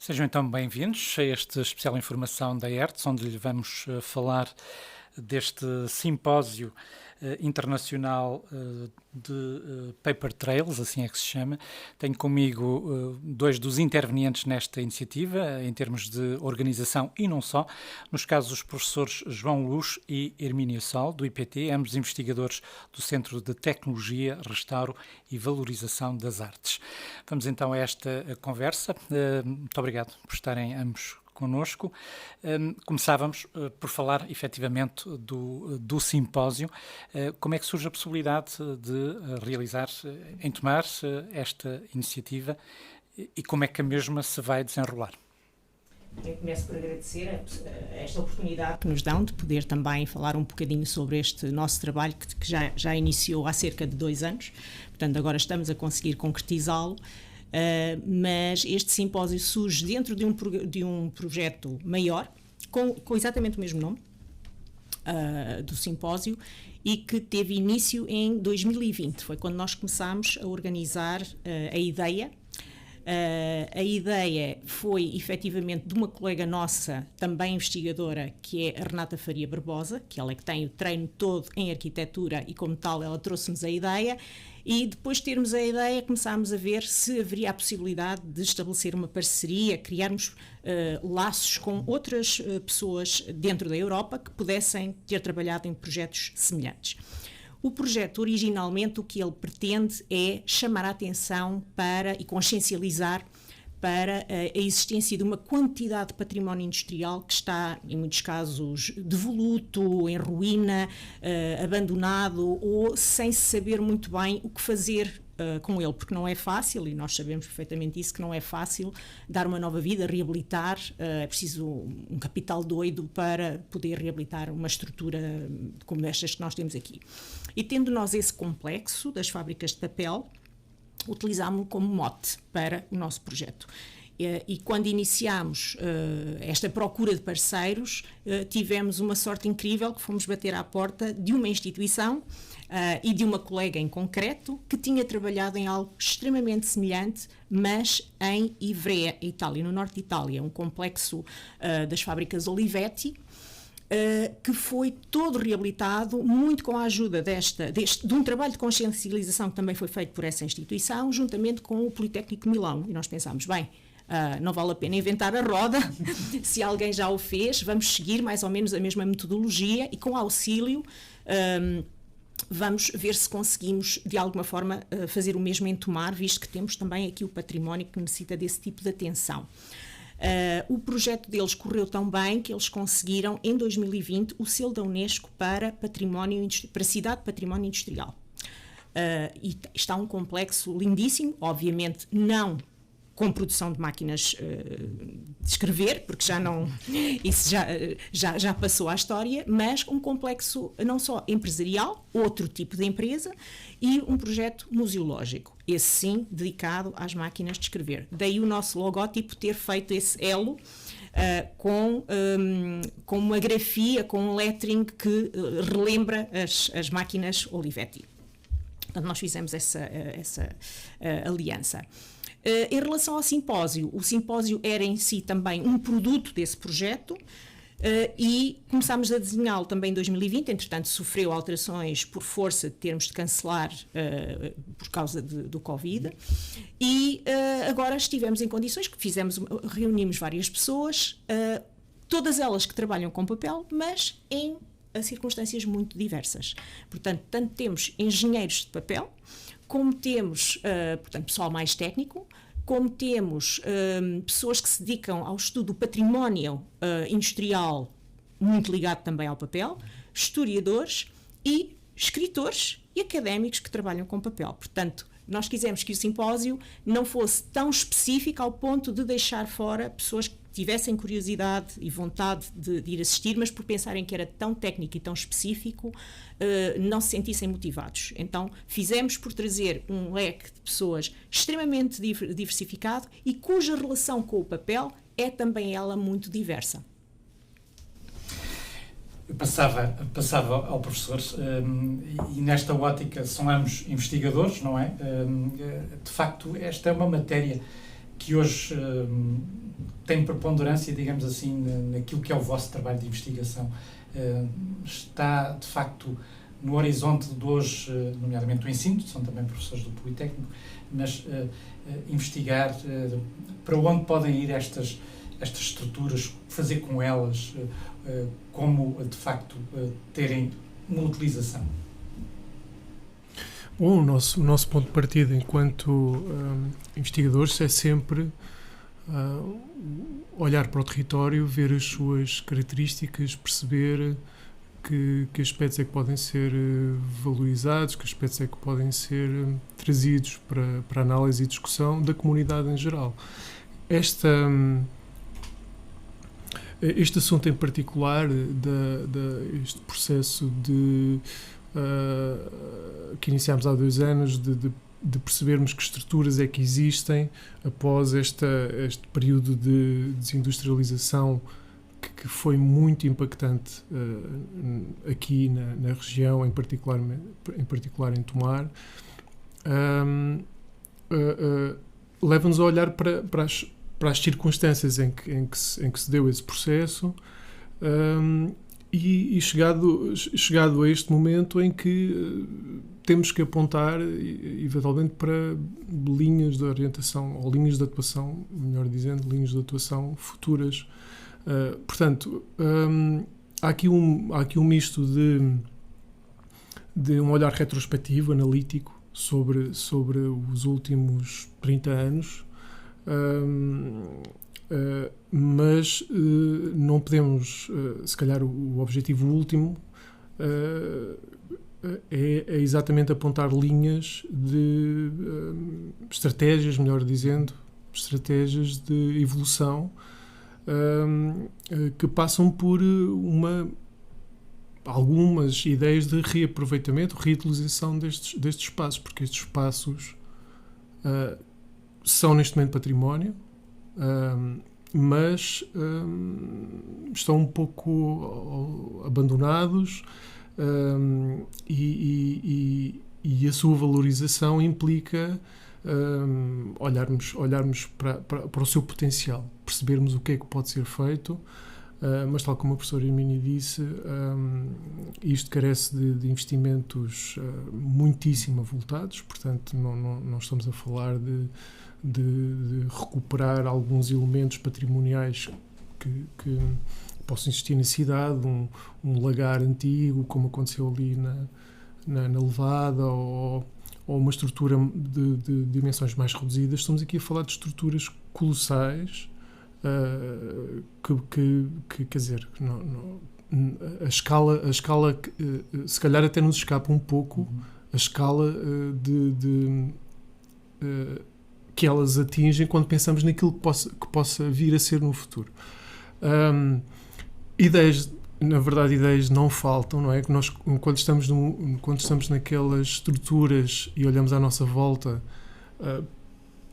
Sejam então bem-vindos a esta especial informação da ERTS, onde lhe vamos falar deste simpósio internacional de Paper Trails, assim é que se chama. Tenho comigo dois dos intervenientes nesta iniciativa, em termos de organização e não só, nos casos os professores João Luz e Hermínio Sal, do IPT, ambos investigadores do Centro de Tecnologia, Restauro e Valorização das Artes. Vamos então a esta conversa. Muito obrigado por estarem ambos connosco. Começávamos por falar efetivamente do simpósio. Como é que surge a possibilidade de realizar, entomar esta iniciativa e como é que a mesma se vai desenrolar? Eu começo por agradecer esta oportunidade que nos dão de poder também falar um bocadinho sobre este nosso trabalho que já iniciou há cerca de 2 anos. Portanto, agora estamos a conseguir concretizá-lo. Mas este simpósio surge dentro de um projeto maior, com exatamente o mesmo nome do simpósio, e que teve início em 2020. Foi quando nós começámos a organizar a ideia. A ideia foi efetivamente de uma colega nossa, também investigadora, que é a Renata Faria Barbosa, que ela é que tem o treino todo em arquitetura e, como tal, ela trouxe-nos a ideia. E depois de termos a ideia, começámos a ver se haveria a possibilidade de estabelecer uma parceria, criarmos laços com outras pessoas dentro da Europa que pudessem ter trabalhado em projetos semelhantes. O projeto, originalmente, o que ele pretende é chamar a atenção para e consciencializar para a existência de uma quantidade de património industrial que está, em muitos casos, devoluto, em ruína, abandonado ou sem se saber muito bem o que fazer com ele, porque não é fácil, e nós sabemos perfeitamente isso, que não é fácil dar uma nova vida, reabilitar, é preciso um capital doido para poder reabilitar uma estrutura como estas que nós temos aqui. E tendo nós esse complexo das fábricas de papel, utilizámo-lo como mote para o nosso projeto. E quando iniciámos esta procura de parceiros, tivemos uma sorte incrível que fomos bater à porta de uma instituição e de uma colega em concreto que tinha trabalhado em algo extremamente semelhante, mas em Ivrea, Itália, no norte de Itália, um complexo das fábricas Olivetti, que foi todo reabilitado, muito com a ajuda de um trabalho de consciencialização que também foi feito por essa instituição, juntamente com o Politécnico de Milão. E nós pensámos, bem, não vale a pena inventar a roda, se alguém já o fez, vamos seguir mais ou menos a mesma metodologia e com auxílio vamos ver se conseguimos de alguma forma fazer o mesmo em Tomar, visto que temos também aqui o património que necessita desse tipo de atenção. O projeto deles correu tão bem que eles conseguiram, em 2020, o selo da Unesco para Cidade de Património Industrial. E está um complexo lindíssimo, obviamente não com produção de máquinas de escrever, porque isso já passou à história, mas um complexo não só empresarial, outro tipo de empresa, e um projeto museológico, esse sim dedicado às máquinas de escrever. Daí o nosso logótipo ter feito esse elo com uma grafia, com um lettering que relembra as máquinas Olivetti. Portanto, nós fizemos essa aliança. Em relação ao simpósio, o simpósio era em si também um produto desse projeto e começámos a desenhá-lo também em 2020, entretanto sofreu alterações por força de termos de cancelar por causa do Covid e agora estivemos em condições que reunimos várias pessoas, todas elas que trabalham com papel, mas em circunstâncias muito diversas. Portanto, tanto temos engenheiros de papel, como temos, portanto, pessoal mais técnico, como temos pessoas que se dedicam ao estudo do património industrial, muito ligado também ao papel, historiadores e escritores e académicos que trabalham com papel. Portanto, nós quisemos que o simpósio não fosse tão específico ao ponto de deixar fora pessoas que tivessem curiosidade e vontade de ir assistir, mas por pensarem que era tão técnico e tão específico, não se sentissem motivados. Então, fizemos por trazer um leque de pessoas extremamente diversificado e cuja relação com o papel é também ela muito diversa. Eu passava ao professor, e nesta ótica são ambos investigadores, não é? De facto, esta é uma matéria que hoje tem preponderância, digamos assim, naquilo que é o vosso trabalho de investigação. Está, de facto, no horizonte de hoje, nomeadamente do ensino, são também professores do Politécnico, mas investigar para onde podem ir estas estruturas, fazer com elas, como, de facto, terem uma utilização. Bom, o nosso ponto de partida enquanto investigadores é sempre olhar para o território, ver as suas características, perceber que aspectos é que podem ser valorizados, que aspectos é que podem ser trazidos para análise e discussão da comunidade em geral. Este assunto em particular, este processo que iniciámos há 2 anos, de percebermos que estruturas é que existem após este período de desindustrialização que foi muito impactante aqui na região, em particular em Tomar, leva-nos a olhar para as circunstâncias em que se deu esse processo, e chegado a este momento em que temos que apontar eventualmente para linhas de orientação, ou linhas de atuação, melhor dizendo, linhas de atuação futuras. Portanto, há aqui um misto de um olhar retrospectivo, analítico, sobre os últimos 30 anos, mas não podemos, se calhar o objetivo último é exatamente apontar linhas de estratégias, melhor dizendo, estratégias de evolução que passam por algumas ideias de reaproveitamento, reutilização destes espaços, porque estes espaços são neste momento património, mas estão um pouco abandonados, e a sua valorização implica olharmos para o seu potencial, percebermos o que é que pode ser feito, mas tal como a professora Hermínia disse, isto carece de investimentos muitíssimo avultados, portanto não estamos a falar de recuperar alguns elementos patrimoniais que possam existir na cidade, um lagar antigo, como aconteceu ali na Levada, ou uma estrutura de dimensões mais reduzidas. Estamos aqui a falar de estruturas colossais, que quer dizer, a escala se calhar até nos escapa um pouco a escala que elas atingem quando pensamos naquilo que possa vir a ser no futuro. Ideias não faltam, não é? Que nós, quando estamos naquelas estruturas e olhamos à nossa volta,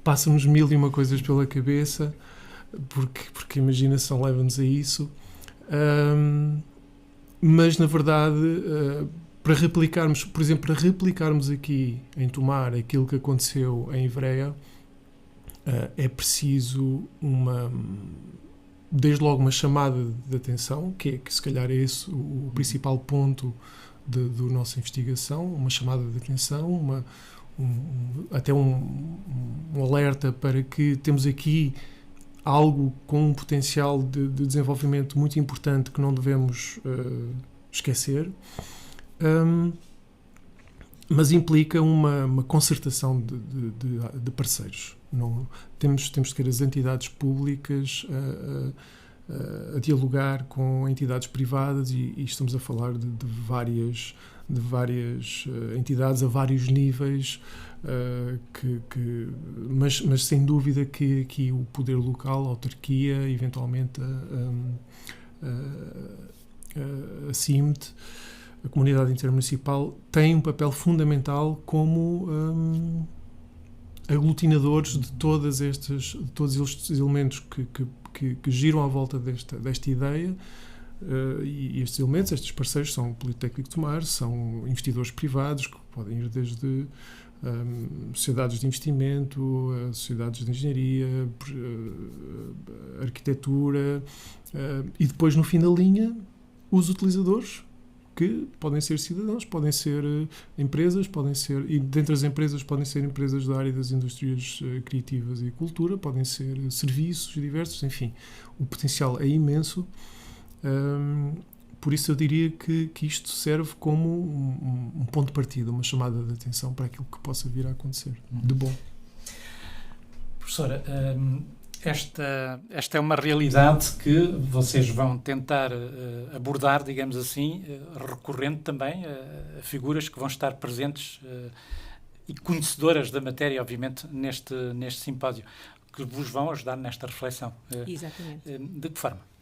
passam-nos 1000 e uma coisas pela cabeça, porque a imaginação leva-nos a isso. Mas, na verdade, para replicarmos, por exemplo, para replicarmos aqui em Tomar aquilo que aconteceu em Ivrea, é preciso desde logo uma chamada de atenção, que se calhar é esse o principal ponto da nossa investigação, uma chamada de atenção, até um alerta para que temos aqui algo com um potencial de desenvolvimento muito importante que não devemos esquecer, mas implica uma concertação de parceiros. Temos de ter as entidades públicas a dialogar com entidades privadas, e estamos a falar de várias entidades a vários níveis, mas sem dúvida que aqui o poder local, a autarquia, eventualmente a CIMT, a Comunidade Intermunicipal, tem um papel fundamental como aglutinadores de todos estes elementos que giram à volta desta ideia, e estes elementos, estes parceiros são o Politécnico de Tomar, são investidores privados que podem ir desde sociedades de investimento, sociedades de engenharia, arquitetura, e depois no fim da linha os utilizadores, que podem ser cidadãos, podem ser empresas, e dentre as empresas podem ser empresas da área das indústrias criativas e cultura, podem ser serviços diversos, enfim, o potencial é imenso. Por isso eu diria que isto serve como um ponto de partida, uma chamada de atenção para aquilo que possa vir a acontecer, de bom. Professora, esta é uma realidade que vocês vão tentar abordar, digamos assim, recorrendo também a figuras que vão estar presentes e conhecedoras da matéria, obviamente, neste simpósio, que vos vão ajudar nesta reflexão. Exatamente. De que forma?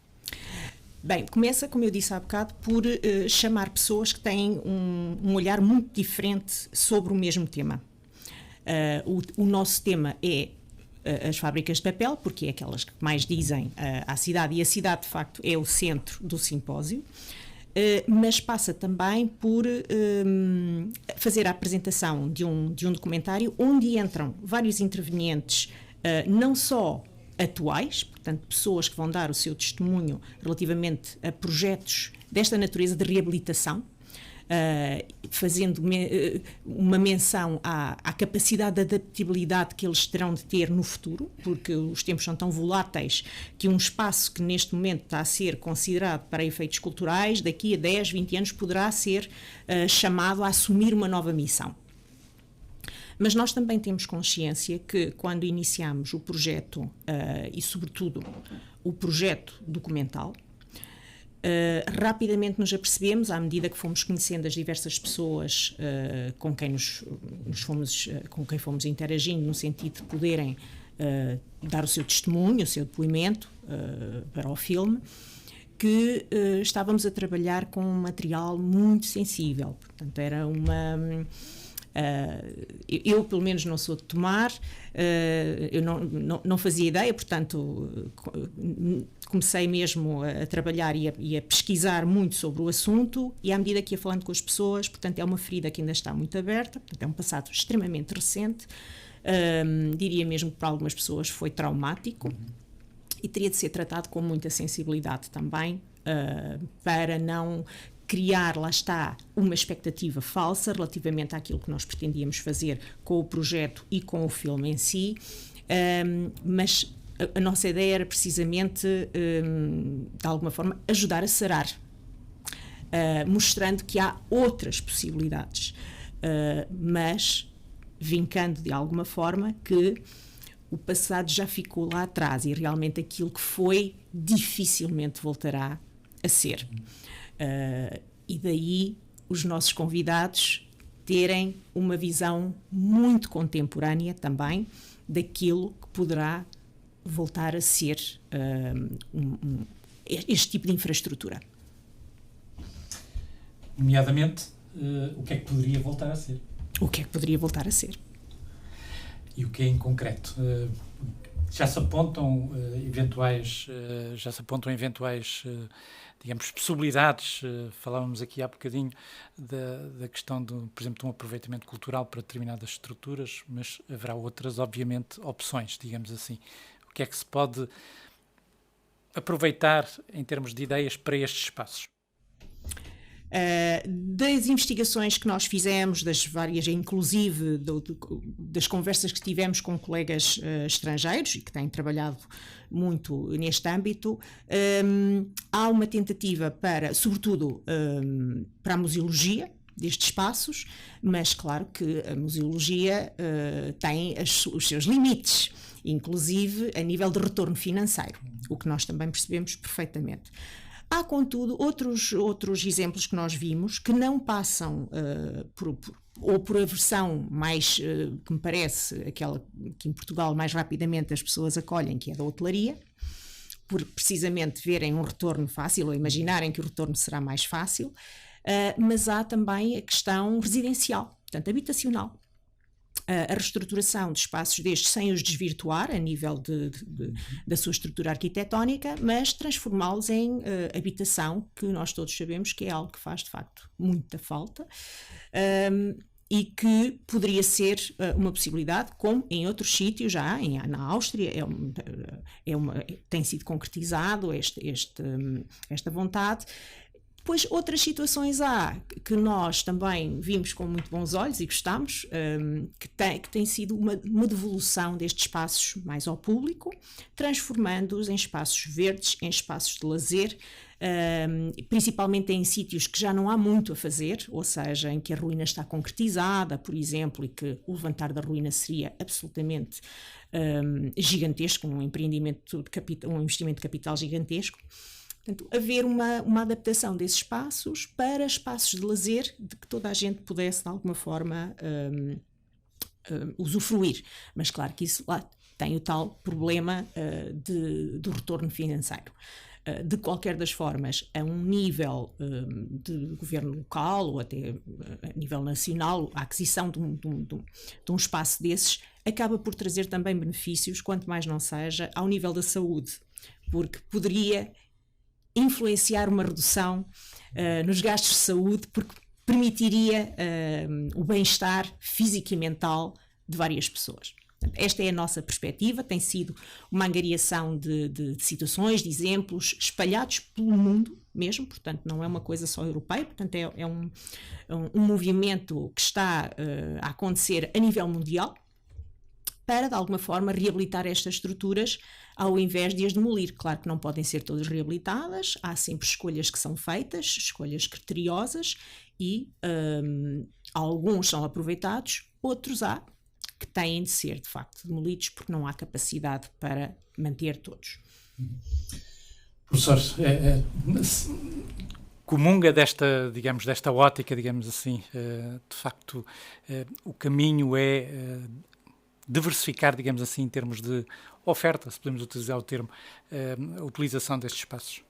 Bem, começa, como eu disse há bocado, por chamar pessoas que têm um olhar muito diferente sobre o mesmo tema. O nosso tema é as fábricas de papel, porque é aquelas que mais dizem à cidade, e a cidade, de facto, é o centro do simpósio, mas passa também por fazer a apresentação de um documentário onde entram vários intervenientes, não só atuais, portanto, pessoas que vão dar o seu testemunho relativamente a projetos desta natureza de reabilitação, fazendo uma menção à capacidade de adaptabilidade que eles terão de ter no futuro, porque os tempos são tão voláteis que um espaço que neste momento está a ser considerado para efeitos culturais, daqui a 10, 20 anos poderá ser chamado a assumir uma nova missão. Mas nós também temos consciência que, quando iniciamos o projeto, e sobretudo o projeto documental, rapidamente nos apercebemos, à medida que fomos conhecendo as diversas pessoas com quem com quem fomos interagindo, no sentido de poderem dar o seu testemunho, o seu depoimento para o filme, que estávamos a trabalhar com um material muito sensível. Portanto, era uma... eu pelo menos não sou de Tomar, eu não fazia ideia, portanto comecei mesmo a trabalhar e a pesquisar muito sobre o assunto, e à medida que ia falando com as pessoas, portanto é uma ferida que ainda está muito aberta, portanto é um passado extremamente recente, diria mesmo que para algumas pessoas foi traumático e teria de ser tratado com muita sensibilidade também, para não criar, lá está, uma expectativa falsa relativamente àquilo que nós pretendíamos fazer com o projeto e com o filme em si, mas a nossa ideia era precisamente, de alguma forma, ajudar a sarar, mostrando que há outras possibilidades, mas vincando de alguma forma que o passado já ficou lá atrás e realmente aquilo que foi dificilmente voltará a ser. E daí os nossos convidados terem uma visão muito contemporânea também daquilo que poderá voltar a ser este tipo de infraestrutura. Nomeadamente, o que é que poderia voltar a ser? O que é que poderia voltar a ser? E o que é em concreto? Já se apontam eventuais, digamos, possibilidades. Falávamos aqui há bocadinho da questão, por exemplo, de um aproveitamento cultural para determinadas estruturas, mas haverá outras, obviamente, opções, digamos assim. O que é que se pode aproveitar em termos de ideias para estes espaços? Das investigações que nós fizemos, das várias, inclusive das conversas que tivemos com colegas estrangeiros e que têm trabalhado muito neste âmbito, há uma tentativa para, sobretudo, para a museologia destes espaços, mas claro que a museologia tem os seus limites, inclusive a nível de retorno financeiro, o que nós também percebemos perfeitamente. Há, contudo, outros exemplos que nós vimos que não passam por a versão mais, que me parece, aquela que em Portugal mais rapidamente as pessoas acolhem, que é da hotelaria, por precisamente verem um retorno fácil ou imaginarem que o retorno será mais fácil, mas há também a questão residencial, portanto habitacional. a reestruturação de espaços destes sem os desvirtuar a nível da sua estrutura arquitetónica, mas transformá-los em habitação, que nós todos sabemos que é algo que faz de facto muita falta. E que poderia ser uma possibilidade, como em outros sítios já, na Áustria, tem sido concretizado esta vontade. Depois, outras situações há que nós também vimos com muito bons olhos e gostamos, que tem sido uma devolução destes espaços mais ao público, transformando-os em espaços verdes, em espaços de lazer, principalmente em sítios que já não há muito a fazer, ou seja, em que a ruína está concretizada, por exemplo, e que o levantar da ruína seria absolutamente gigantesco, um investimento de capital gigantesco. Portanto, haver uma adaptação desses espaços para espaços de lazer de que toda a gente pudesse, de alguma forma, usufruir. Mas claro que isso lá tem o tal problema do retorno financeiro. De qualquer das formas, a um nível de governo local ou até a nível nacional, a aquisição de um espaço desses acaba por trazer também benefícios, quanto mais não seja, ao nível da saúde, porque poderia influenciar uma redução nos gastos de saúde, porque permitiria o bem-estar físico e mental de várias pessoas. Esta é a nossa perspectiva, tem sido uma angariação de situações, de exemplos espalhados pelo mundo mesmo, portanto não é uma coisa só europeia, portanto é um movimento que está a acontecer a nível mundial para, de alguma forma, reabilitar estas estruturas ao invés de as demolir. Claro que não podem ser todas reabilitadas, há sempre escolhas que são feitas, escolhas criteriosas e alguns são aproveitados, outros há que têm de ser, de facto, demolidos porque não há capacidade para manter todos. Professor, comunga desta ótica, digamos assim, de facto, o caminho é diversificar, digamos assim, em termos de oferta, se podemos utilizar o termo, a utilização destes espaços.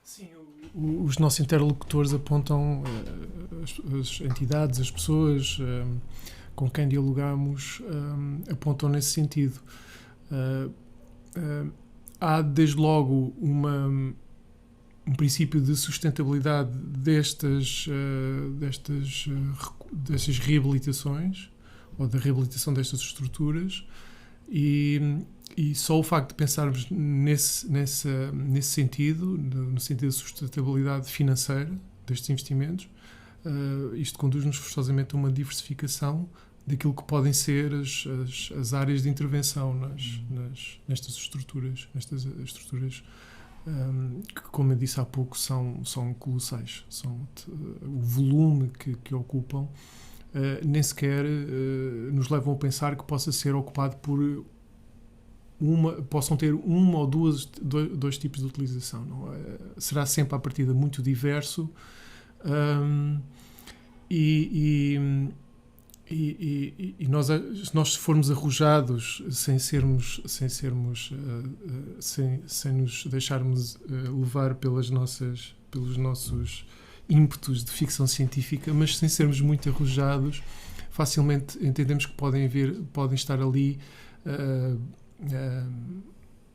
Sim, os nossos interlocutores apontam, as entidades, as pessoas com quem dialogamos, apontam nesse sentido. Há, desde logo, um princípio de sustentabilidade destas reabilitações, ou da reabilitação destas estruturas, e só o facto de pensarmos nesse sentido, no sentido de sustentabilidade financeira destes investimentos, isto conduz-nos forçosamente a uma diversificação daquilo que podem ser as áreas de intervenção nestas estruturas, que, como eu disse há pouco, são colossais. O volume que ocupam nem sequer nos levam a pensar que possa ser ocupado possam ter uma ou dois tipos de utilização. Não é? Será sempre à partida muito diverso, e nós, se formos arrojados sem nos deixarmos levar pelos nossos ímpetos de ficção científica, mas sem sermos muito arrojados, facilmente entendemos que podem estar ali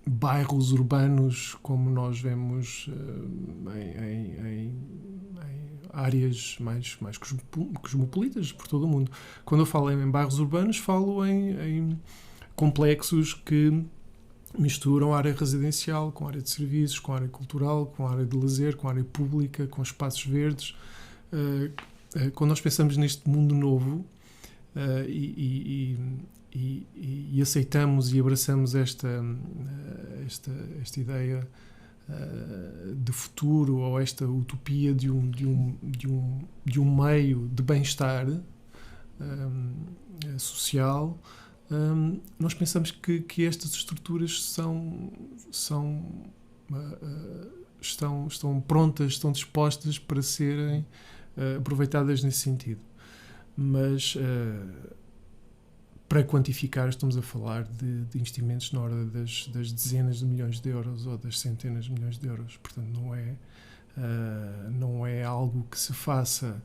bairros urbanos, como nós vemos em áreas mais cosmopolitas por todo o mundo. Quando eu falo em bairros urbanos, falo em complexos que misturam a área residencial com a área de serviços, com a área cultural, com a área de lazer, com a área pública, com espaços verdes. Quando nós pensamos neste mundo novo e aceitamos e abraçamos esta ideia de futuro, ou esta utopia de um meio de bem-estar social, nós pensamos que estas estruturas estão prontas, estão dispostas para serem aproveitadas nesse sentido. Mas para quantificar, estamos a falar de investimentos na ordem das dezenas de milhões de euros ou das centenas de milhões de euros. Portanto, não é algo que se faça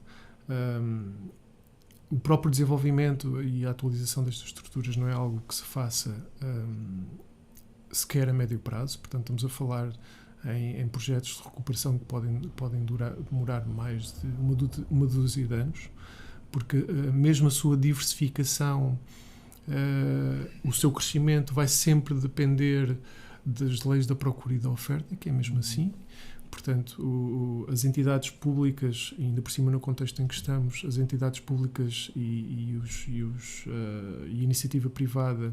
o próprio desenvolvimento e a atualização destas estruturas não é algo que se faça sequer a médio prazo, portanto estamos a falar em projetos de recuperação que podem demorar mais de uma dúzia de anos, porque mesmo a sua diversificação, o seu crescimento vai sempre depender das leis da procura e da oferta, que é mesmo assim. Portanto, as entidades públicas, ainda por cima no contexto em que estamos, as entidades públicas e a iniciativa privada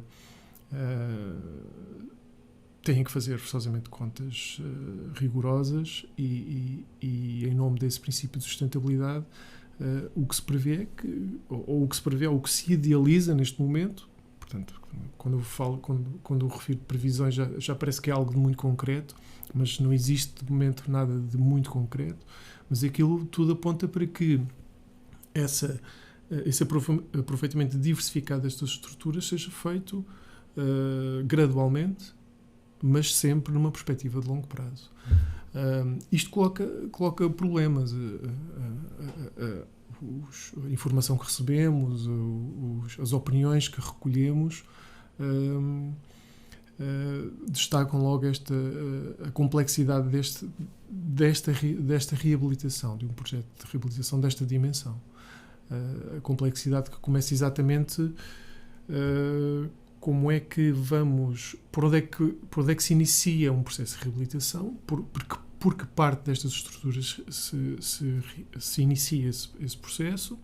têm que fazer forçosamente contas rigorosas e em nome desse princípio de sustentabilidade, o que se prevê ou o que se idealiza neste momento. Portanto, quando eu refiro previsões, já parece que é algo de muito concreto, mas não existe de momento nada de muito concreto, mas aquilo tudo aponta para que esse aproveitamento diversificado destas estruturas seja feito gradualmente, mas sempre numa perspectiva de longo prazo. Isto coloca problemas. A informação que recebemos, as opiniões que recolhemos, destacam logo a complexidade desta reabilitação, de um projeto de reabilitação desta dimensão. A complexidade que começa exatamente como é que vamos, por onde é que se inicia um processo de reabilitação, porque parte destas estruturas se inicia esse processo,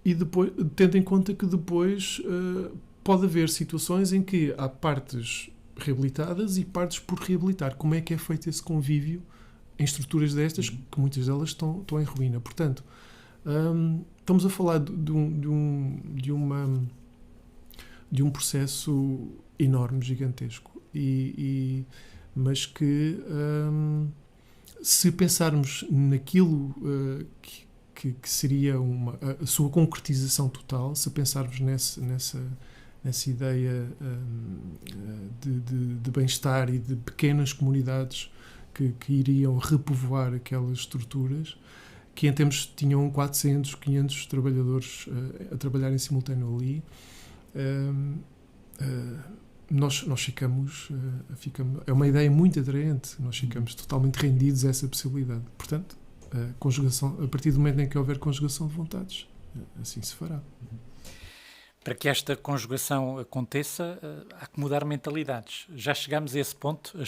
e depois, tendo em conta que depois pode haver situações em que há partes reabilitadas e partes por reabilitar. Como é que é feito esse convívio em estruturas destas, que muitas delas estão em ruína? Portanto, estamos a falar de um processo enorme, gigantesco, mas que, se pensarmos naquilo que seria a sua concretização total, se pensarmos nessa ideia de bem-estar e de pequenas comunidades que iriam repovoar aquelas estruturas, que em tempos tinham 400, 500 trabalhadores a trabalhar em simultâneo ali, nós ficamos, é uma ideia muito atraente, nós ficamos totalmente rendidos a essa possibilidade. Portanto, a partir do momento em que houver conjugação de vontades, assim se fará. Para que esta conjugação aconteça, há que mudar mentalidades. Já chegámos a esse ponto,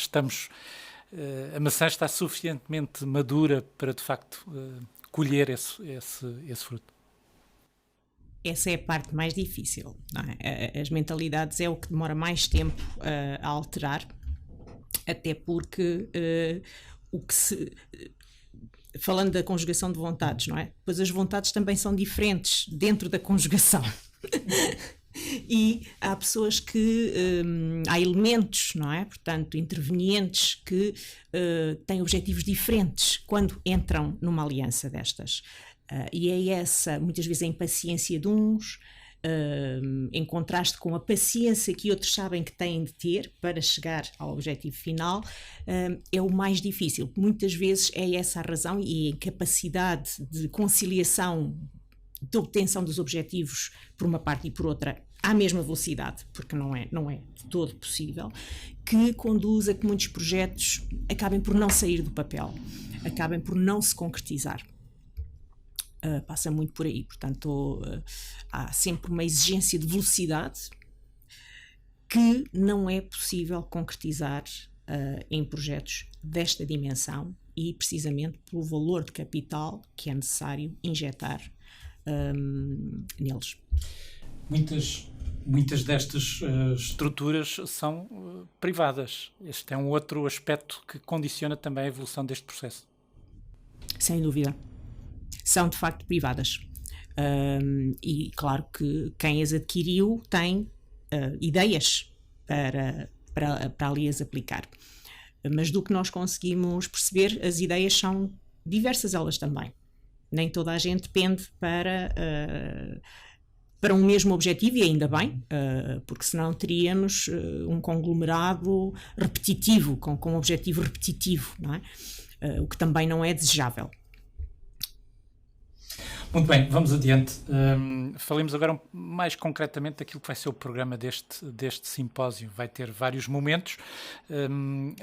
a maçã está suficientemente madura para, de facto, colher esse fruto. Essa é a parte mais difícil, não é? As mentalidades é o que demora mais tempo a alterar, até porque falando da conjugação de vontades, não é? Pois as vontades também são diferentes dentro da conjugação. E há pessoas que há elementos, não é? Portanto, intervenientes que têm objetivos diferentes quando entram numa aliança destas. E é essa, muitas vezes, a impaciência de uns, em contraste com a paciência que outros sabem que têm de ter para chegar ao objetivo final, é o mais difícil. Muitas vezes é essa a razão e a incapacidade de conciliação, de obtenção dos objetivos por uma parte e por outra à mesma velocidade, porque não é de todo possível, que conduz a que muitos projetos acabem por não sair do papel, acabem por não se concretizar. Passa muito por aí, portanto há sempre uma exigência de velocidade que não é possível concretizar em projetos desta dimensão e precisamente pelo valor de capital que é necessário injetar neles. Muitas destas estruturas são privadas. Este é um outro aspecto que condiciona também a evolução deste processo. Sem dúvida. São de facto privadas. E claro que quem as adquiriu tem ideias para ali as aplicar. Mas do que nós conseguimos perceber, as ideias são diversas elas também. Nem toda a gente pende para um mesmo objetivo, e ainda bem, porque senão teríamos um conglomerado repetitivo, com um objetivo repetitivo, não é? O que também não é desejável. Muito bem, vamos adiante. Falemos agora mais concretamente daquilo que vai ser o programa deste simpósio. Vai ter vários momentos,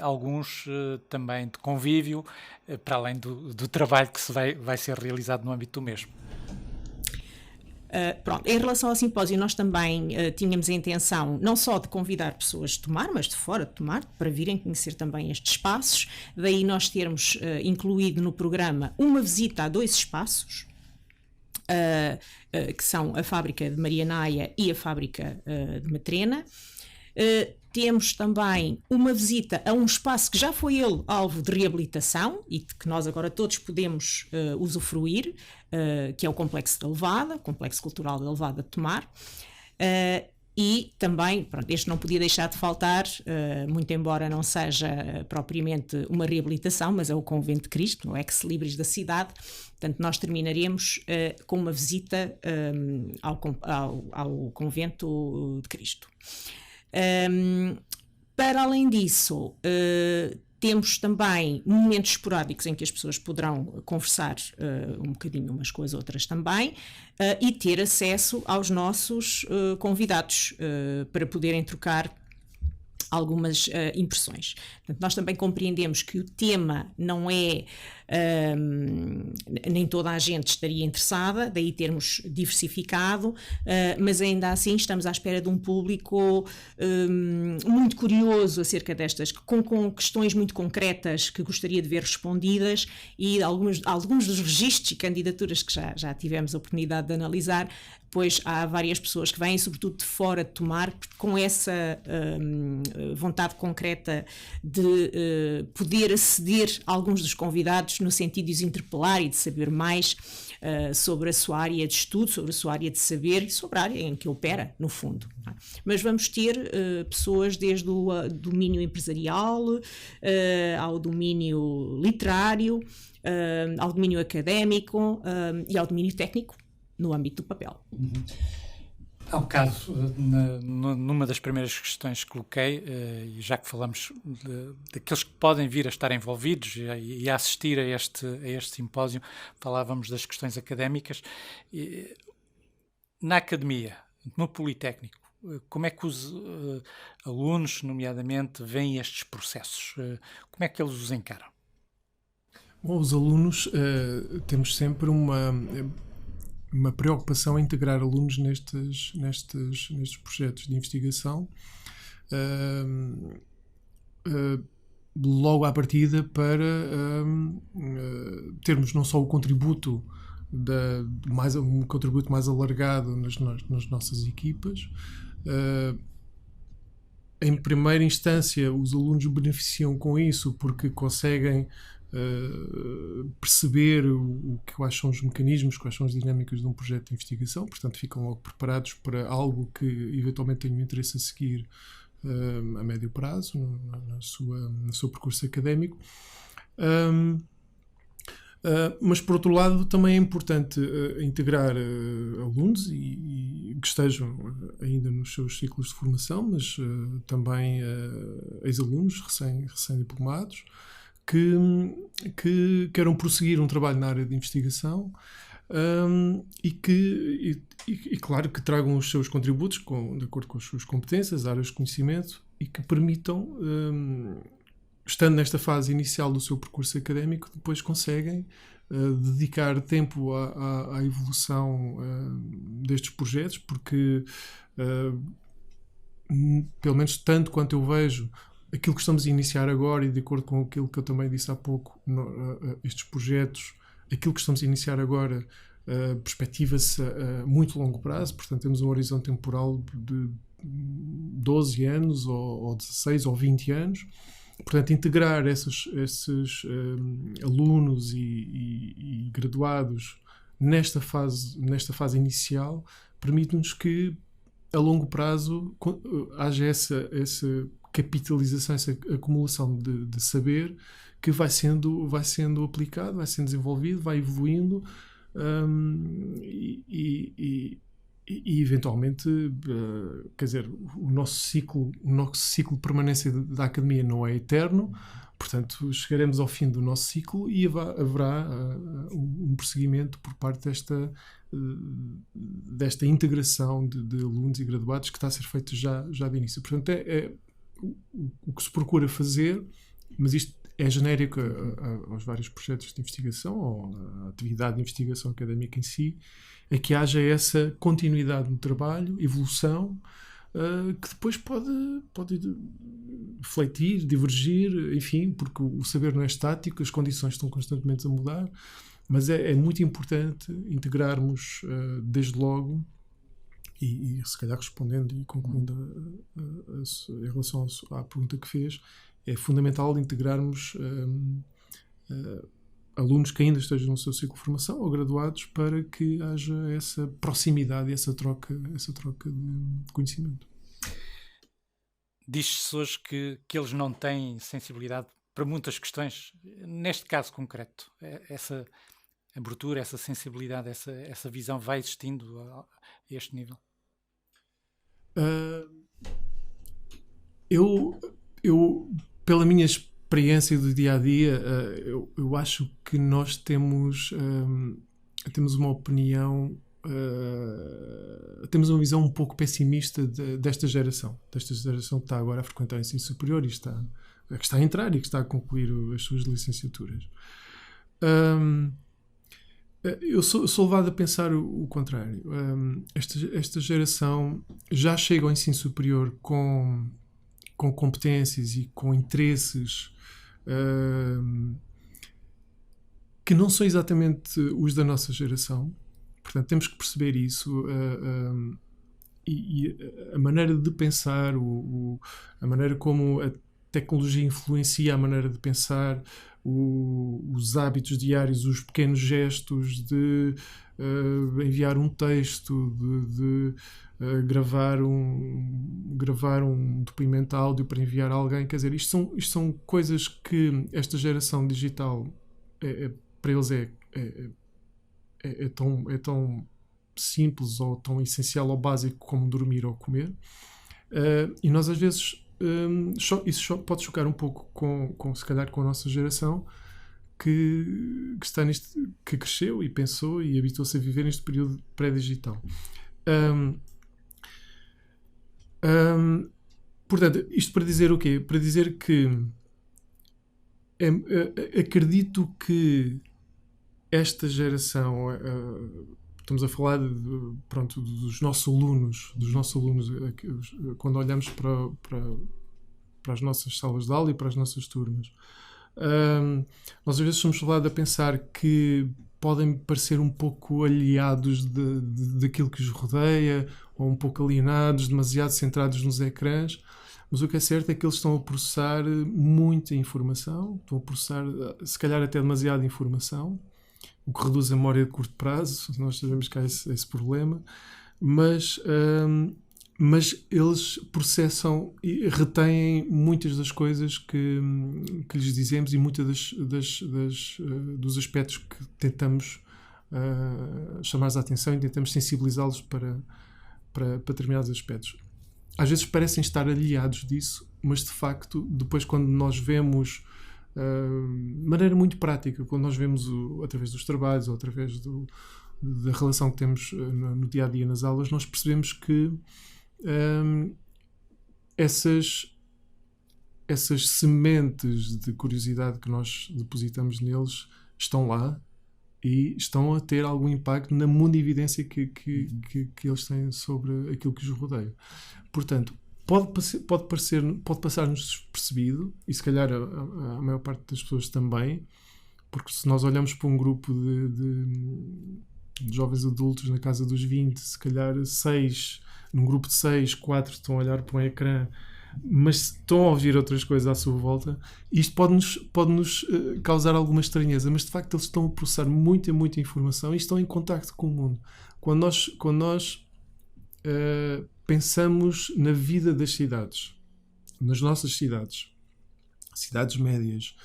alguns também de convívio, para além do trabalho que vai ser realizado no âmbito do mesmo. Pronto, em relação ao simpósio, nós também tínhamos a intenção não só de convidar pessoas de Tomar, mas de fora de Tomar, para virem conhecer também estes espaços. Daí nós termos incluído no programa uma visita a 2 espaços, que são a fábrica de Marianaia e a fábrica de Matrena. Temos também uma visita a um espaço que já foi ele alvo de reabilitação e de que nós agora todos podemos usufruir, que é o Complexo da Levada, Complexo Cultural da Levada de Tomar. E também, pronto, este não podia deixar de faltar, muito embora não seja propriamente uma reabilitação, mas é o Convento de Cristo, no ex-libris da cidade. Portanto, nós terminaremos com uma visita ao Convento de Cristo. Para além disso, temos também momentos esporádicos em que as pessoas poderão conversar um bocadinho umas com as outras também e ter acesso aos nossos convidados para poderem trocar algumas impressões. Portanto, nós também compreendemos que o tema não é... nem toda a gente estaria interessada, daí termos diversificado, mas ainda assim estamos à espera de um público muito curioso acerca destas, com questões muito concretas que gostaria de ver respondidas, e alguns dos registros e candidaturas que já tivemos a oportunidade de analisar, pois há várias pessoas que vêm, sobretudo de fora de Tomar, com essa vontade concreta de poder aceder a alguns dos convidados no sentido de os interpelar e de saber mais sobre a sua área de estudo, sobre a sua área de saber e sobre a área em que opera, no fundo. Mas vamos ter pessoas desde o domínio empresarial ao domínio literário, ao domínio académico e ao domínio técnico, no âmbito do papel. Há bocado, numa das primeiras questões que coloquei, e já que falamos daqueles que podem vir a estar envolvidos e a assistir a este simpósio, falávamos das questões académicas. Na academia, no Politécnico, como é que os alunos, nomeadamente, veem estes processos? Como é que eles os encaram? Bom, os alunos, temos sempre uma preocupação em integrar alunos nestes projetos de investigação, logo à partida, para termos não só o contributo um contributo mais alargado nas nossas equipas. Em primeira instância, os alunos beneficiam com isso porque conseguem perceber quais são os mecanismos, quais são as dinâmicas de um projeto de investigação, portanto ficam logo preparados para algo que eventualmente tenham interesse a seguir a médio prazo, no seu percurso académico. Mas, por outro lado, também é importante integrar alunos e que estejam ainda nos seus ciclos de formação, mas também ex-alunos recém-diplomados, que queiram prosseguir um trabalho na área de investigação e claro, que tragam os seus contributos de acordo com as suas competências, áreas de conhecimento, e que permitam, estando nesta fase inicial do seu percurso académico, depois conseguem dedicar tempo à evolução destes projetos, porque, pelo menos tanto quanto eu vejo, aquilo que estamos a iniciar agora, e de acordo com aquilo que eu também disse há pouco, estes projetos, aquilo que estamos a iniciar agora perspectiva-se a muito longo prazo, portanto temos um horizonte temporal de 12 anos ou 16 ou 20 anos. Portanto, integrar esses alunos e graduados nesta fase inicial permite-nos que, a longo prazo, haja essa capitalização, essa acumulação de saber que vai sendo aplicado, vai sendo desenvolvido, vai evoluindo e eventualmente, quer dizer, o nosso ciclo de permanência da academia não é eterno, Portanto, chegaremos ao fim do nosso ciclo e haverá um prosseguimento por parte desta integração de alunos e graduados que está a ser feito já de início. Portanto, o que se procura fazer, mas isto é genérico aos vários projetos de investigação ou à atividade de investigação académica em si, é que haja essa continuidade no trabalho, evolução, que depois pode refletir, divergir, enfim, porque o saber não é estático, as condições estão constantemente a mudar, mas é muito importante integrarmos desde logo, e se calhar respondendo e concluindo em relação à pergunta que fez, é fundamental integrarmos alunos que ainda estejam no seu ciclo de formação ou graduados para que haja essa proximidade e essa troca de conhecimento. Diz-se hoje que eles não têm sensibilidade para muitas questões. Neste caso concreto, essa abertura, essa sensibilidade, essa visão vai existindo a este nível? Eu pela minha experiência do dia-a-dia, eu acho que nós temos uma opinião, temos uma visão um pouco pessimista desta geração que está agora a frequentar o ensino superior e que está a entrar e que está a concluir as suas licenciaturas. Eu sou levado a pensar o contrário. Esta geração já chega ao ensino superior com competências e com interesses que não são exatamente os da nossa geração. Portanto, temos que perceber isso e a maneira de pensar, a maneira como a tecnologia influencia a maneira de pensar, os hábitos diários, os pequenos gestos de enviar um texto, de gravar um depoimento de áudio para enviar a alguém. Quer dizer, isto são coisas que esta geração digital para eles é tão simples ou tão essencial ou básico como dormir ou comer, e nós às vezes isso pode chocar um pouco se calhar com a nossa geração que está que cresceu e pensou e habituou-se a viver neste período pré-digital. Portanto, isto para dizer o quê? Para dizer que acredito que esta geração, estamos a falar dos nossos alunos, quando olhamos para as nossas salas de aula e para as nossas turmas, nós às vezes somos levados a pensar que podem parecer um pouco aliados daquilo que os rodeia, ou um pouco alienados, demasiado centrados nos ecrãs, mas o que é certo é que eles estão a processar muita informação, estão a processar se calhar até demasiada informação, o que reduz a memória de curto prazo. Nós sabemos que há esse problema, mas eles processam e retêm muitas das coisas que lhes dizemos e muitos dos aspectos que tentamos chamar a atenção e tentamos sensibilizá-los para determinados aspectos. Às vezes parecem estar aliados disso, mas de facto, depois quando nós vemos de maneira muito prática, quando nós vemos através dos trabalhos ou através da relação que temos no dia-a-dia nas aulas, nós percebemos que essas sementes de curiosidade que nós depositamos neles estão lá e estão a ter algum impacto na mundividência que eles têm sobre aquilo que os rodeia. Portanto, pode passar-nos despercebido, e se calhar a maior parte das pessoas também, porque se nós olhamos para um grupo de jovens adultos na casa dos 20, se calhar num grupo de 6, 4 estão a olhar para um ecrã, mas estão a ouvir outras coisas à sua volta, e isto pode-nos causar alguma estranheza, mas de facto eles estão a processar muita informação e estão em contacto com o mundo. Quando nós pensamos na vida das cidades, nas nossas cidades médias,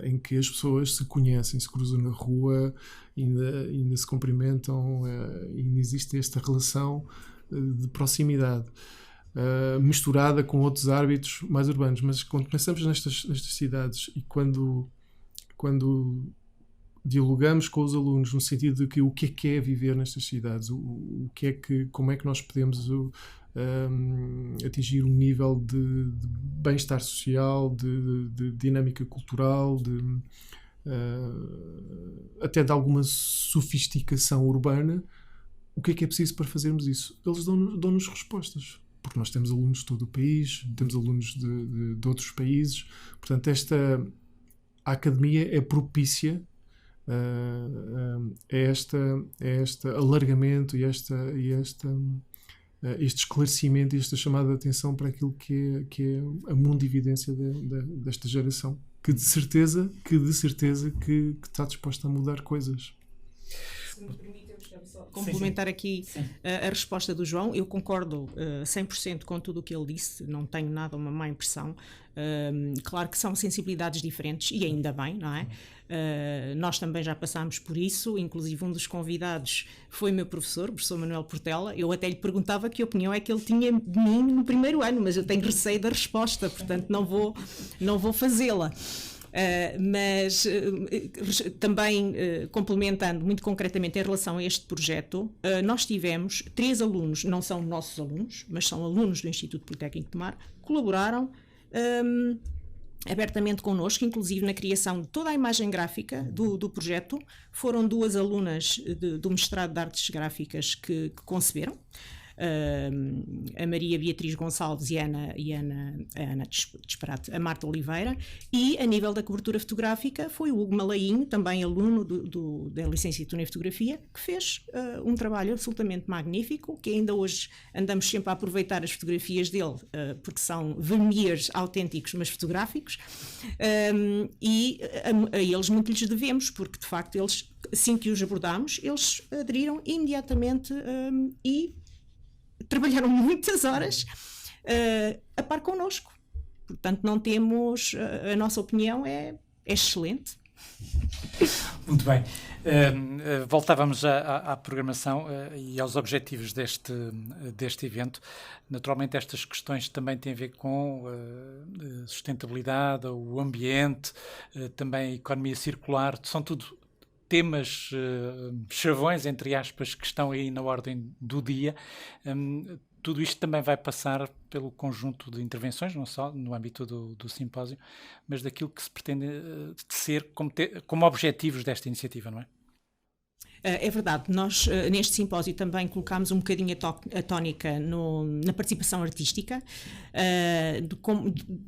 em que as pessoas se conhecem, se cruzam na rua, ainda se cumprimentam, ainda existe esta relação de proximidade. misturada com outros hábitos mais urbanos. Mas quando pensamos nestas cidades e quando dialogamos com os alunos no sentido de que o que é viver nestas cidades, como é que nós podemos atingir um nível de bem-estar social, de dinâmica cultural, até de alguma sofisticação urbana, o que é preciso para fazermos isso? Eles dão-nos respostas, porque nós temos alunos de todo o país, temos alunos de outros países, portanto a academia é propícia a este alargamento e este esclarecimento e esta chamada de atenção para aquilo que é a mundividência desta geração, que de certeza que está disposta a mudar coisas. Se me permite, eu gostava só de complementar aqui a resposta do João. Eu concordo 100% com tudo o que ele disse, não tenho nada uma má impressão. Claro que são sensibilidades diferentes e ainda bem, não é? Nós também já passámos por isso, inclusive um dos convidados foi meu professor, o professor Manuel Portela. Eu até lhe perguntava que opinião é que ele tinha de mim no primeiro ano, mas eu tenho receio da resposta, portanto não vou fazê-la. Mas também complementando muito concretamente em relação a este projeto, nós tivemos 3 alunos, não são nossos alunos, mas são alunos do Instituto Politécnico de Tomar, colaboraram abertamente connosco, inclusive na criação de toda a imagem gráfica do projeto. Foram 2 alunas do mestrado de Artes Gráficas que conceberam. A Maria Beatriz Gonçalves e a Marta Oliveira, e a nível da cobertura fotográfica foi o Hugo Malainho, também aluno da licenciatura em fotografia, que fez um trabalho absolutamente magnífico, que ainda hoje andamos sempre a aproveitar as fotografias dele, porque são verniers autênticos, mas fotográficos, e a eles muito lhes devemos, porque de facto eles, assim que os abordámos, eles aderiram imediatamente e trabalharam muitas horas a par connosco. Portanto, não temos... a nossa opinião é excelente. Muito bem. Voltávamos à programação e aos objetivos deste evento. Naturalmente, estas questões também têm a ver com sustentabilidade, o ambiente, também a economia circular. São tudo temas, chavões, entre aspas, que estão aí na ordem do dia. Tudo isto também vai passar pelo conjunto de intervenções, não só no âmbito do simpósio, mas daquilo que se pretende ser como objetivos desta iniciativa, não é? É verdade, nós neste simpósio também colocámos um bocadinho a tónica na participação artística,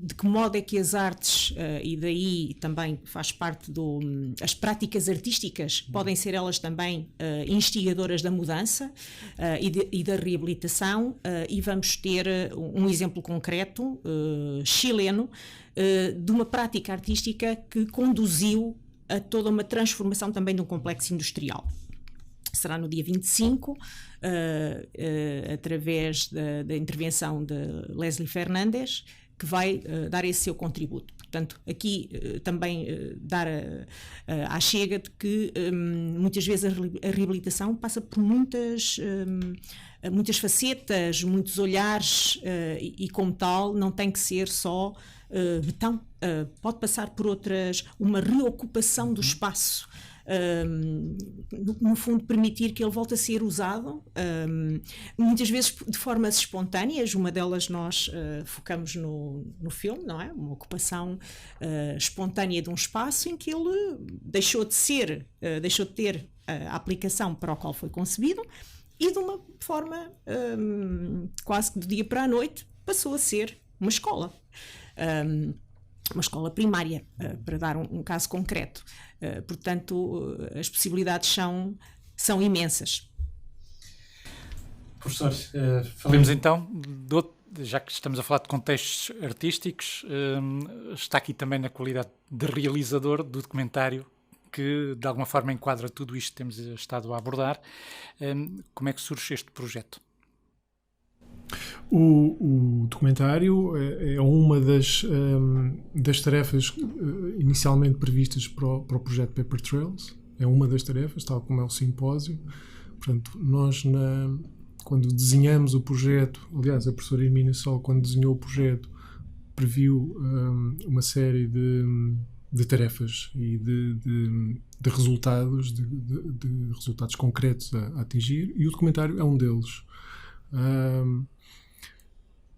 de que modo é que as artes, e daí também faz parte as práticas artísticas, podem ser elas também instigadoras da mudança e da reabilitação, e vamos ter um exemplo concreto, chileno, de uma prática artística que conduziu a toda uma transformação também de um complexo industrial. Será no dia 25, através da intervenção de Leslie Fernandes, que vai dar esse seu contributo. Portanto, aqui também dar à chega de que muitas vezes a reabilitação passa por muitas facetas, muitos olhares, e como tal não tem que ser só betão, pode passar por uma reocupação do espaço. No fundo permitir que ele volte a ser usado, muitas vezes de formas espontâneas. Uma delas nós focamos no filme, não é? Uma ocupação espontânea de um espaço em que ele deixou de ter a aplicação para o qual foi concebido, e de uma forma quase que do dia para a noite passou a ser uma escola. Uma escola primária, para dar um caso concreto. Portanto, as possibilidades são imensas. Professor, falemos então, já que estamos a falar de contextos artísticos, está aqui também na qualidade de realizador do documentário que de alguma forma enquadra tudo isto que temos estado a abordar. Como é que surge este projeto? O documentário é uma das tarefas inicialmente previstas para o projeto Paper Trails. É uma das tarefas, tal como é o simpósio. Portanto, nós quando desenhamos o projeto, aliás, a professora Hermínia Sol, quando desenhou o projeto, previu uma série de tarefas e de resultados, de resultados concretos a atingir, e o documentário é um deles.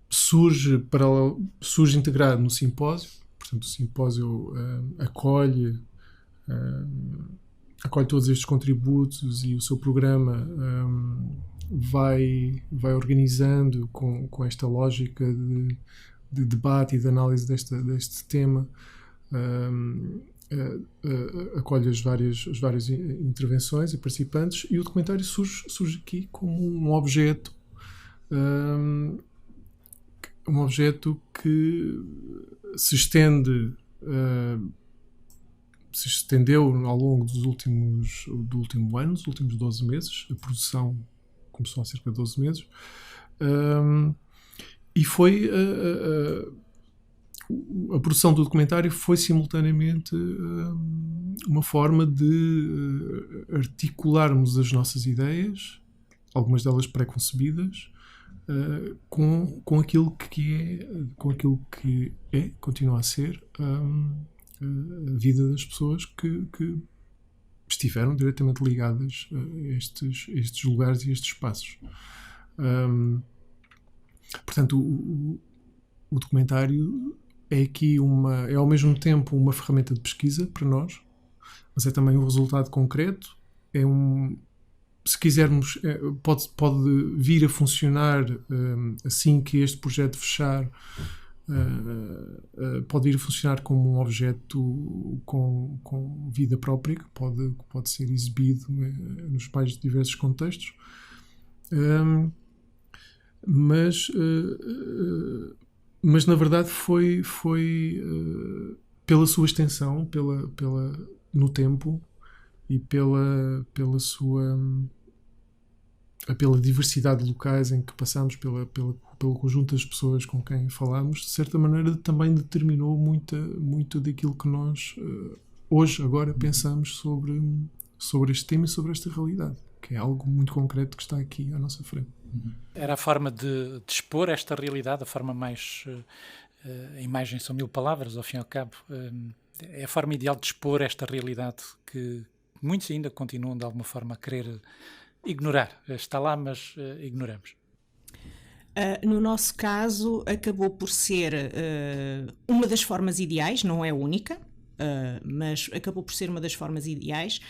Surge integrado no simpósio, portanto o simpósio acolhe todos estes contributos, e o seu programa vai organizando com esta lógica de debate e de análise deste tema, acolhe as várias intervenções e participantes, e o documentário surge aqui como um objeto que se estendeu ao longo do último ano, dos últimos 12 meses. A produção começou há cerca de 12 meses, e foi a produção do documentário foi simultaneamente uma forma de articularmos as nossas ideias, algumas delas pré-concebidas, com aquilo que continua a ser a vida das pessoas que estiveram diretamente ligadas a estes lugares e estes espaços. Portanto, o documentário é aqui é ao mesmo tempo uma ferramenta de pesquisa para nós, mas é também um resultado concreto. Se quisermos, pode vir a funcionar assim que este projeto fechar. Pode vir a funcionar como um objeto com vida própria, que pode ser exibido nos mais diversos contextos, mas na verdade foi pela sua extensão, no tempo, e pela diversidade de locais em que passamos, pelo conjunto das pessoas com quem falamos, de certa maneira também determinou muito daquilo que nós hoje, agora, pensamos sobre este tema e sobre esta realidade, que é algo muito concreto que está aqui à nossa frente. Era a forma de expor esta realidade, a forma mais... a imagem são 1000 palavras, ao fim e ao cabo. É a forma ideal de expor esta realidade que muitos ainda continuam, de alguma forma, a querer ignorar. Está lá, mas ignoramos. No nosso caso, acabou por ser uma das formas ideais, não é a única, mas acabou por ser uma das formas ideais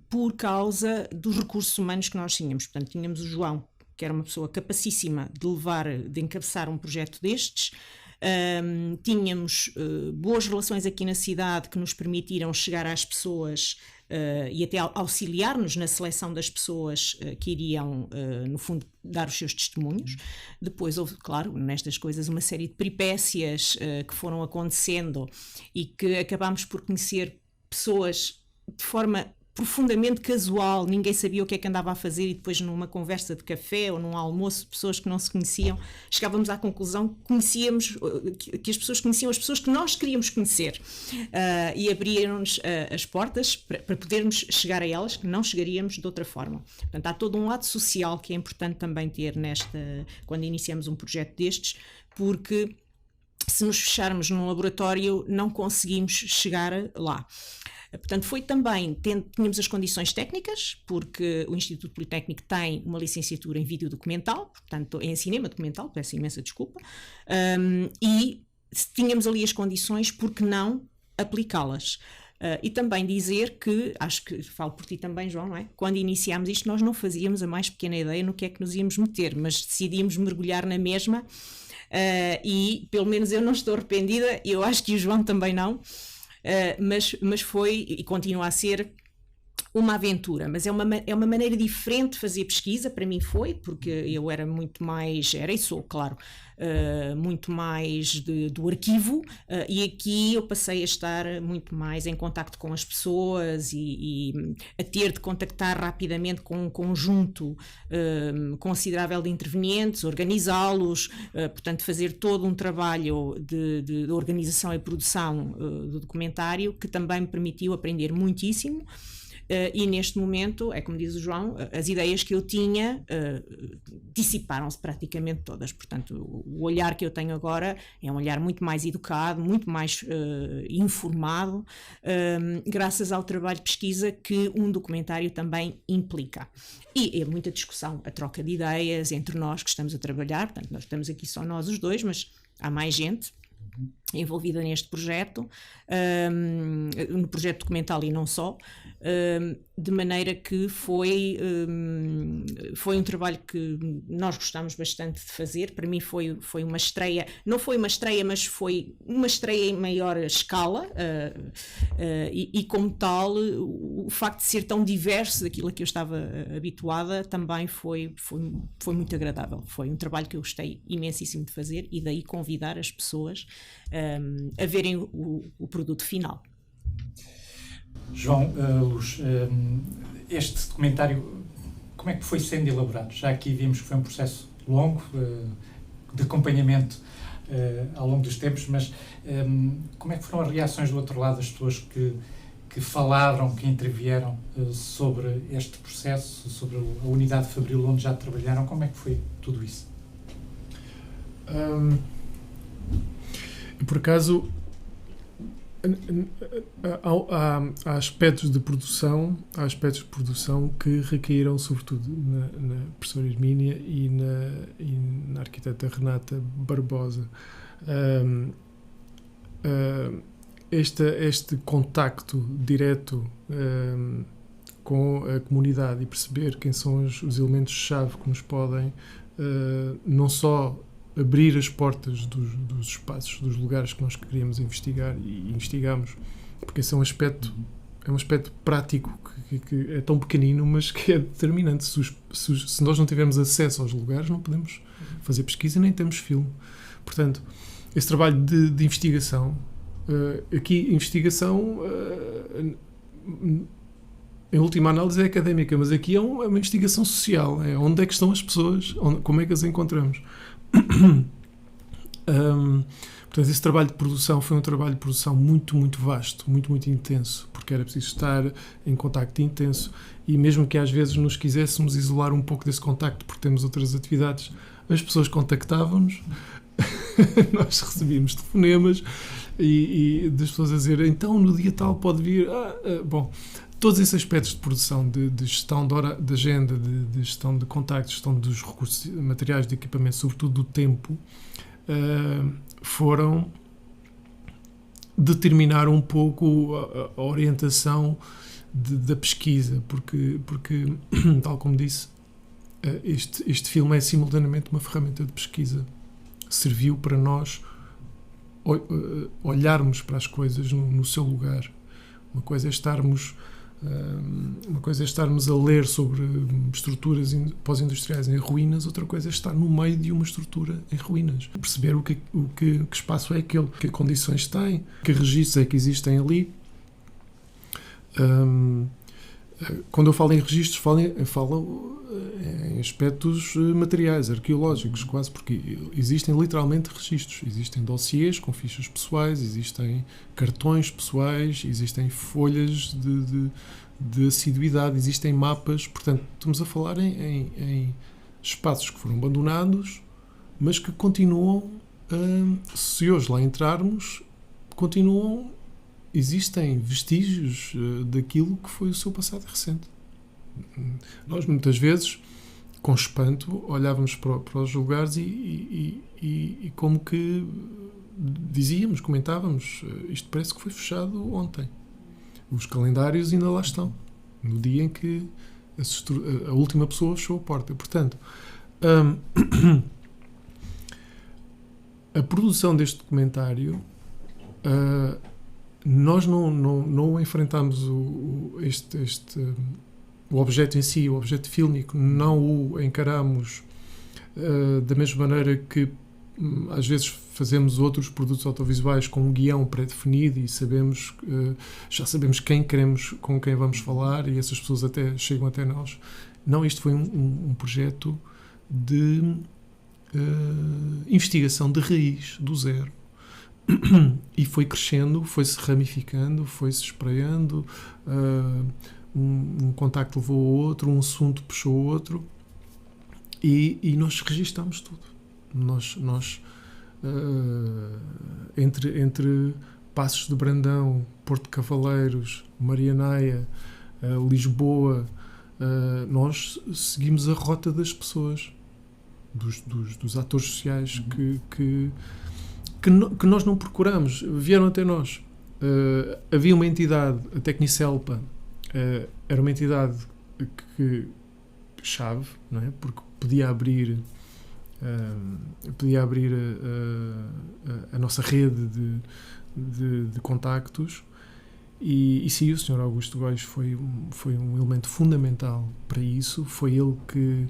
por causa dos recursos humanos que nós tínhamos. Portanto, tínhamos o João, que era uma pessoa capacíssima de encabeçar um projeto destes. Tínhamos boas relações aqui na cidade que nos permitiram chegar às pessoas e até auxiliar-nos na seleção das pessoas que iriam, no fundo, dar os seus testemunhos. Depois houve, claro, nestas coisas uma série de peripécias que foram acontecendo e que acabámos por conhecer pessoas de forma profundamente casual, ninguém sabia o que é que andava a fazer, e depois numa conversa de café ou num almoço, pessoas que não se conheciam, chegávamos à conclusão que conhecíamos, que as pessoas conheciam as pessoas que nós queríamos conhecer, e abriram-nos as portas para podermos chegar a elas, que não chegaríamos de outra forma. Portanto, há todo um lado social que é importante também ter quando iniciamos um projeto destes, porque se nos fecharmos num laboratório não conseguimos chegar lá. Portanto, foi também, tínhamos as condições técnicas, porque o Instituto Politécnico tem uma licenciatura em vídeo documental, portanto, em cinema documental, peço imensa desculpa, e tínhamos ali as condições, por que não aplicá-las? E também dizer que, acho que falo por ti também, João, não é? Quando iniciámos isto, nós não fazíamos a mais pequena ideia no que é que nos íamos meter, mas decidíamos mergulhar na mesma, e pelo menos eu não estou arrependida, e eu acho que o João também não. Mas foi e continua a ser uma aventura, mas é uma maneira diferente de fazer pesquisa. Para mim foi, porque eu era muito mais, e sou, claro, muito mais do arquivo, e aqui eu passei a estar muito mais em contacto com as pessoas e a ter de contactar rapidamente com um conjunto considerável de intervenientes, organizá-los, portanto fazer todo um trabalho de organização e produção do documentário, que também me permitiu aprender muitíssimo. e neste momento, é como diz o João, as ideias que eu tinha dissiparam-se praticamente todas. Portanto, o olhar que eu tenho agora é um olhar muito mais educado, muito mais informado, graças ao trabalho de pesquisa que um documentário também implica. E é muita discussão, a troca de ideias entre nós que estamos a trabalhar. Portanto, nós estamos aqui só nós os dois, mas há mais gente envolvida neste projeto, no projeto documental e não só, de maneira que foi um trabalho que nós gostamos bastante de fazer. Para mim foi uma estreia, não foi uma estreia, mas foi uma estreia em maior escala, e como tal, o facto de ser tão diverso daquilo a que eu estava habituada também foi muito agradável. Foi um trabalho que eu gostei imensíssimo de fazer, e daí convidar as pessoas a verem o produto final. João, Luz, este documentário, como é que foi sendo elaborado? Já aqui vimos que foi um processo longo, de acompanhamento ao longo dos tempos, mas como é que foram as reações do outro lado das pessoas que falaram, que intervieram sobre este processo, sobre a unidade Fabril onde já trabalharam? Como é que foi tudo isso? Por acaso, há aspectos de produção que recaíram sobretudo na professora Hermínia e na arquiteta Renata Barbosa. Este contacto direto com a comunidade e perceber quem são os elementos-chave que nos podem não só abrir as portas dos espaços, dos lugares que nós queríamos investigar e investigamos, porque esse é um aspecto prático que é tão pequenino, mas que é determinante. Se nós não tivermos acesso aos lugares, não podemos fazer pesquisa, nem temos filme. Portanto, esse trabalho de investigação, investigação, em última análise, é académica, mas aqui é uma investigação social. É onde é que estão as pessoas, como é que as encontramos. Portanto, esse trabalho de produção foi um trabalho de produção muito, muito vasto, muito, muito intenso, porque era preciso estar em contacto intenso, e mesmo que às vezes nos quiséssemos isolar um pouco desse contacto porque temos outras atividades, as pessoas contactavam-nos, nós recebíamos telefonemas e das pessoas a dizer, então no dia tal pode vir, bom, todos esses aspectos de produção, de gestão de agenda, de gestão de contactos, gestão dos recursos materiais, de equipamento, sobretudo do tempo, foram determinar um pouco a orientação da pesquisa, porque tal como disse, este filme é simultaneamente uma ferramenta de pesquisa. Serviu para nós olharmos para as coisas no seu lugar. Uma coisa é estarmos a ler sobre estruturas pós-industriais em ruínas, outra coisa é estar no meio de uma estrutura em ruínas. Perceber que espaço é aquele, que condições tem, que registros é que existem ali. Quando eu falo em registros, falo em aspectos materiais, arqueológicos, quase, porque existem literalmente registros. Existem dossiês com fichas pessoais, existem cartões pessoais, existem folhas de assiduidade, existem mapas. Portanto, estamos a falar em espaços que foram abandonados, mas que continuam, se hoje lá entrarmos, existem vestígios daquilo que foi o seu passado recente. Nós, muitas vezes, com espanto, olhávamos para os lugares e como que comentávamos, isto parece que foi fechado ontem. Os calendários ainda lá estão, no dia em que a última pessoa fechou a porta. Portanto, a produção deste documentário, nós não enfrentámos o objeto em si, o objeto fílmico, não o encaramos da mesma maneira que às vezes fazemos outros produtos audiovisuais com um guião pré-definido e já sabemos com quem vamos falar, e essas pessoas até chegam até nós. Não, isto foi um projeto de investigação de raiz, do zero. E foi crescendo, foi-se ramificando, foi-se espraiando, um contacto levou ao outro, um assunto puxou o outro, e nós registámos tudo. Nós entre Passos de Brandão, Porto de Cavaleiros, Marianaia, Lisboa, nós seguimos a rota das pessoas, dos atores sociais que nós não procuramos, vieram até nós. Havia uma entidade, a Tecnicelpa, era uma entidade chave, não é? Porque podia abrir a nossa rede de contactos, e sim, o Sr. Augusto Góis foi um elemento fundamental para isso. Foi ele que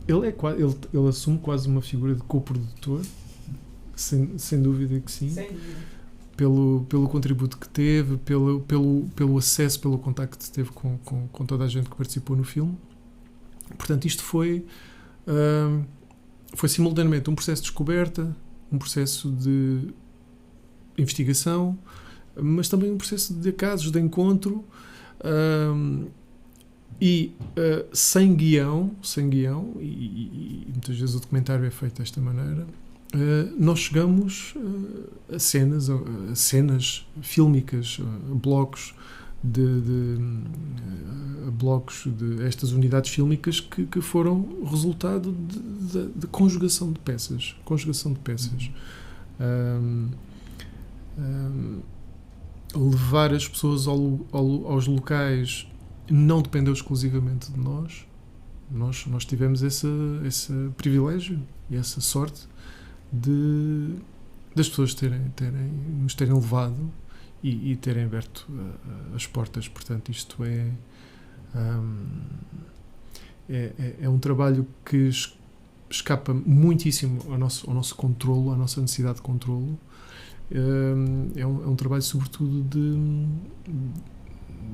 ele assume quase uma figura de co-produtor, sem dúvida que sim. Sem dúvida. Pelo contributo que teve, pelo acesso, pelo contacto que teve com toda a gente que participou no filme. Portanto, isto foi simultaneamente um processo de descoberta, um processo de investigação, mas também um processo de casos, de encontro, sem guião, e muitas vezes o documentário é feito desta maneira. Nós chegamos a cenas fílmicas, a blocos de estas unidades fílmicas que foram resultado de conjugação de peças. Levar as pessoas aos locais não dependeu exclusivamente de nós. Nós tivemos esse privilégio e essa sorte das pessoas nos terem levado e terem aberto as portas. Portanto, isto é um trabalho que escapa muitíssimo ao nosso controlo, à nossa necessidade de controlo. É um trabalho, sobretudo, de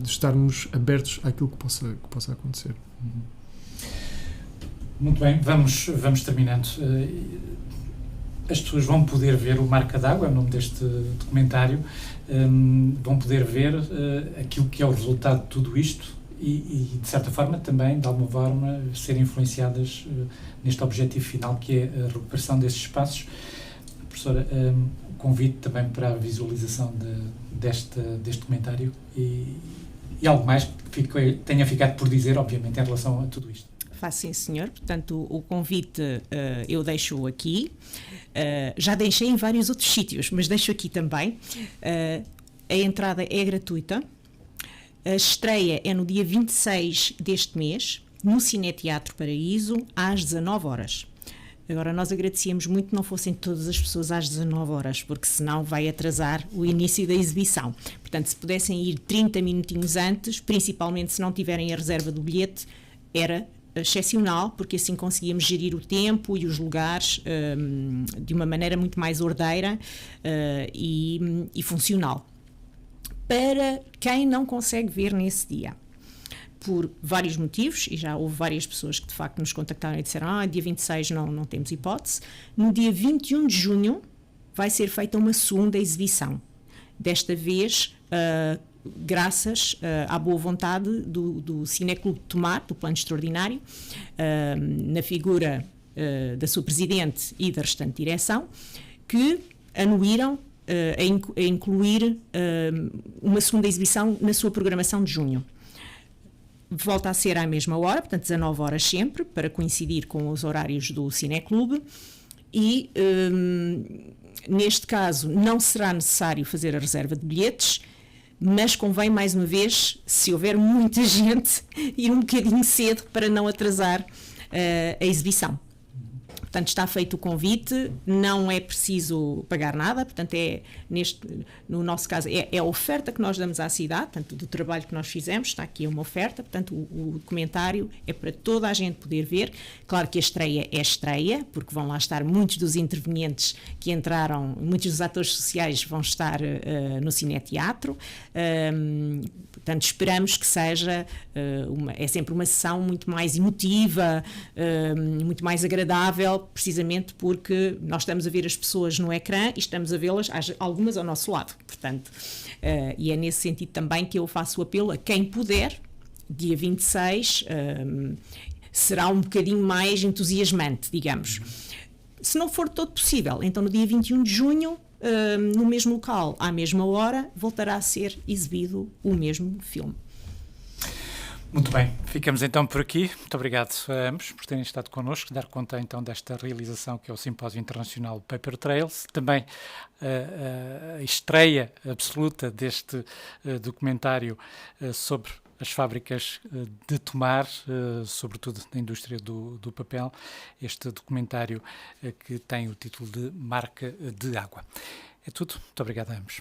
estarmos abertos àquilo que possa acontecer. Muito bem, vamos terminando. As pessoas vão poder ver o Marca d'Água, é o nome deste documentário, vão poder ver aquilo que é o resultado de tudo isto e, de certa forma, também, de alguma forma, serem influenciadas neste objetivo final, que é a recuperação desses espaços. Professora, convite também para a visualização deste documentário e algo mais que tenha ficado por dizer, obviamente, em relação a tudo isto. Faço sim, senhor. Portanto, o convite eu deixo aqui. Já deixei em vários outros sítios, mas deixo aqui também. A entrada é gratuita. A estreia é no dia 26 deste mês, no Cineteatro Paraíso, às 19 horas. Agora, nós agradecíamos muito que não fossem todas as pessoas às 19 horas, porque senão vai atrasar o início da exibição. Portanto, se pudessem ir 30 minutinhos antes, principalmente se não tiverem a reserva do bilhete, era excepcional, porque assim conseguíamos gerir o tempo e os lugares de uma maneira muito mais ordeira e funcional. Para quem não consegue ver nesse dia, por vários motivos, e já houve várias pessoas que de facto nos contactaram e disseram dia 26 não temos hipótese, no dia 21 de junho vai ser feita uma segunda exibição. Desta vez, graças à boa vontade do Cineclube de Tomar, do Plano Extraordinário, na figura da sua presidente e da restante direção, que anuíram a incluir uma segunda exibição na sua programação de junho. Volta a ser à mesma hora, portanto 19 horas sempre, para coincidir com os horários do Cineclube, e neste caso não será necessário fazer a reserva de bilhetes, mas convém, mais uma vez, se houver muita gente, ir um bocadinho cedo para não atrasar a exibição. Portanto, está feito o convite, não é preciso pagar nada, portanto, no nosso caso, é a oferta que nós damos à cidade, portanto, do trabalho que nós fizemos, está aqui uma oferta, portanto, o documentário é para toda a gente poder ver. Claro que a estreia é estreia, porque vão lá estar muitos dos intervenientes que entraram, muitos dos atores sociais vão estar no Cineteatro, portanto, esperamos que seja, é sempre uma sessão muito mais emotiva, muito mais agradável, precisamente porque nós estamos a ver as pessoas no ecrã e estamos a vê-las, algumas ao nosso lado. Portanto, e é nesse sentido também que eu faço o apelo a quem puder, dia 26, será um bocadinho mais entusiasmante, digamos. Se não for todo possível, então no dia 21 de junho, no mesmo local, à mesma hora, voltará a ser exibido o mesmo filme. Muito bem, ficamos então por aqui. Muito obrigado a ambos por terem estado connosco, dar conta então desta realização que é o Simpósio Internacional Paper Trails, também a estreia absoluta deste documentário sobre as fábricas de Tomar, sobretudo na indústria do papel, este documentário que tem o título de Marca de Água. É tudo, muito obrigado a ambos.